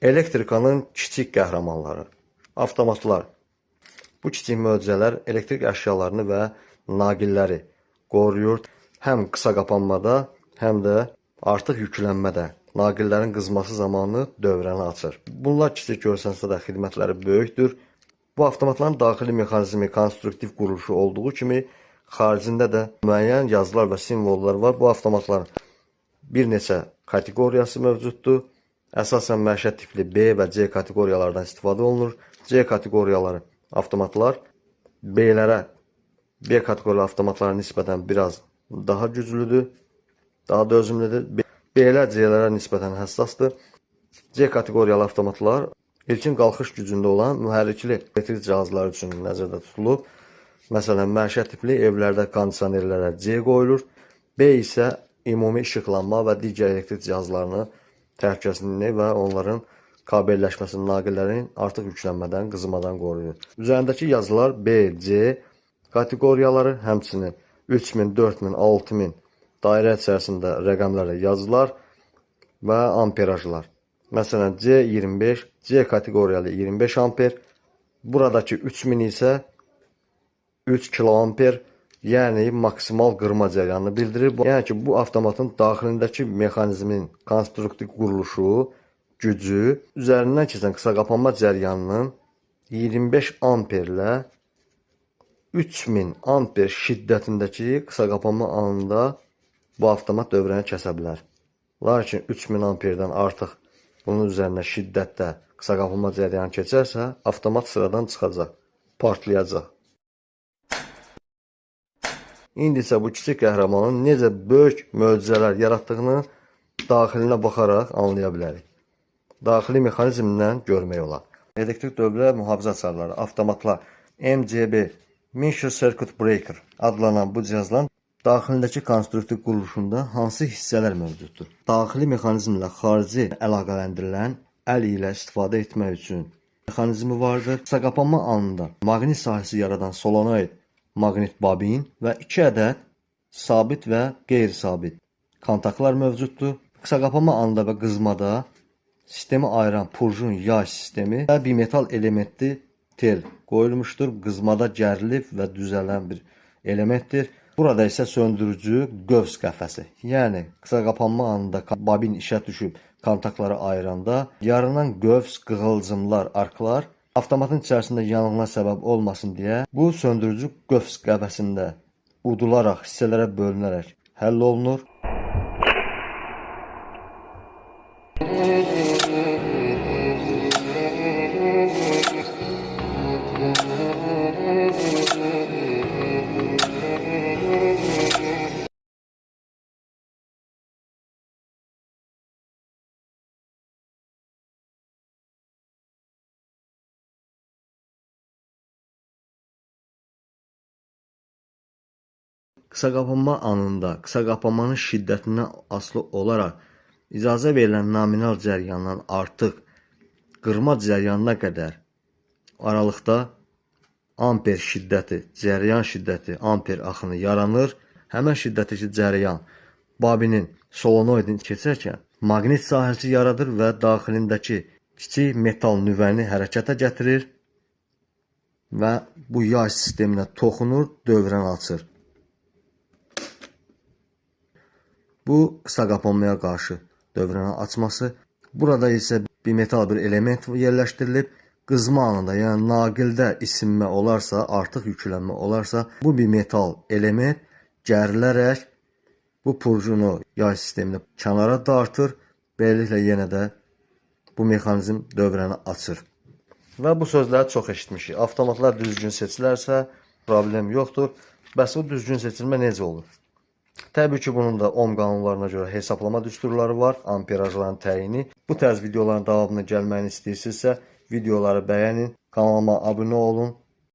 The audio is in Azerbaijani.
Elektrikanın kiçik qəhrəmanları, avtomatlar. Bu kiçik möcüzələr elektrik əşyalarını və naqilləri qoruyur. Həm qısa qapanmada, həm də artıq yüklənmədə naqillərin qızması zamanı dövrəni açır. Bunlar kiçik görsənsə də xidmətləri böyükdür. Bu avtomatların daxili mexanizmi konstruktiv quruluşu olduğu kimi, xaricində də müəyyən yazılar və simvollar var. Bu avtomatların bir neçə kateqoriyası mövcuddur. Əsasən məişət tipli B və C kateqoriyalardan istifadə olunur. C kateqoriyaları avtomatlar B-lərə, B kateqoriyalı avtomatlara nisbətən biraz daha güclüdür, daha dözümlüdür. B-lər C-lərə nisbətən həssasdır. C kateqoriyalı avtomatlar ilkin qalxış gücündə olan mühərrikli elektrik cihazları üçün nəzərdə tutulub. Məsələn, məişət tipli evlərdə kondisionerlərə C qoyulur. B isə ümumi işıqlanma və digər elektrik cihazlarını təhlükəsizliyini və onların kabelləşməsini, naqillərin artıq yüklənmədən, qızmadan qoruyur. Üzərindəki yazılar B, C kateqoriyaları, həmçinin 3000, 4000, 6000 dairə içərisində rəqəmlərlə yazılar və amperajlar. Məsələn, C25, C kateqoriyalı 25 amper, buradakı 3000 isə 3 kiloamper, yəni maksimal qırma cəryanını bildirir. Yəni ki, bu avtomatın daxilindəki mexanizmin konstruktiv quruluşu, gücü, üzərindən keçən qısa qapanma cəryanının 25 amperlə 3000 amper şiddətindəki qısa qapanma anında bu avtomat dövrəni kəsə bilər. Lakin 3000 amperdən artıq bunun üzərinə şiddətdə qısa qapanma cəryanı keçərsə, avtomat sıradan çıxacaq, partlayacaq. İndi isə bu kiçik qəhrəmanın necə böyük möcüzələr yaratdığını daxilinə baxaraq anlaya bilərik. Daxili mexanizmdən görmək olar. Elektrik dövrə mühafizə açarları, avtomatlar, MCB, Mixture Circuit Breaker adlanan bu cihazların daxilindəki konstruktiv quruluşunda hansı hissələr mövcuddur? Daxili mexanizmlə xarici əlaqələndirilən əl ilə istifadə etmək üçün mexanizmi vardır. Qısa qapanma anında maqnit sahəsi yaradan solenoid maqnit bobin və 2 ədəd sabit və qeyri-sabit kontaktlar mövcuddur. Qısa qapanma anında və qızmada sistemi ayıran purjun yay sistemi və bimetal elementli tel qoyulmuşdur. Qızmada gərilib və düzələn bir elementdir. Burada isə söndürücü qövs qəfəsi. Yəni, qısa qapanma anında bobin işə düşüb kontaktları ayıranda yaranan qövs, qığılcımlar, arklar avtomatın içərisində yanğına səbəb olmasın deyə bu söndürücü qövs qəfəsində udularaq, hissələrə bölünərək həll olunur. Qısa qapanma anında qısa qapanmanın şiddətindən asılı olaraq icazə verilən nominal cəryandan artıq qırma cəryanına qədər aralıqda amper şiddəti, cəryan şiddəti, amper axını yaranır. Həmən şiddətdəki cəryan bobinin solenoidini keçərkən maqnit sahəsi yaradır və daxilindəki kiçik metal nüvəni hərəkətə gətirir və bu yay sisteminə toxunur, dövrən açır. Bu qısa qapanmaya qarşı dövrəni açması. Burada isə bimetal bir element yerləşdirilib. Qızma anında, yəni naqildə isinmə olarsa, artıq yüklənmə olarsa, bu bimetal element gərilərək bu purjunu yay sistemini kənara dartır. Beləliklə yenə də bu mexanizm dövrəni açır. Və bu sözləri çox eşitmişik. Avtomatlar düzgün seçilərsə problem yoxdur. Bəs bu düzgün seçilmə necə olur? Təbii ki, bunun da ohm qanunlarına görə hesablama düsturları var, amperajların təyini. Bu tərz videoların davamını gəlməyini istəyirsinizsə, videoları bəyənin, kanalıma abunə olun.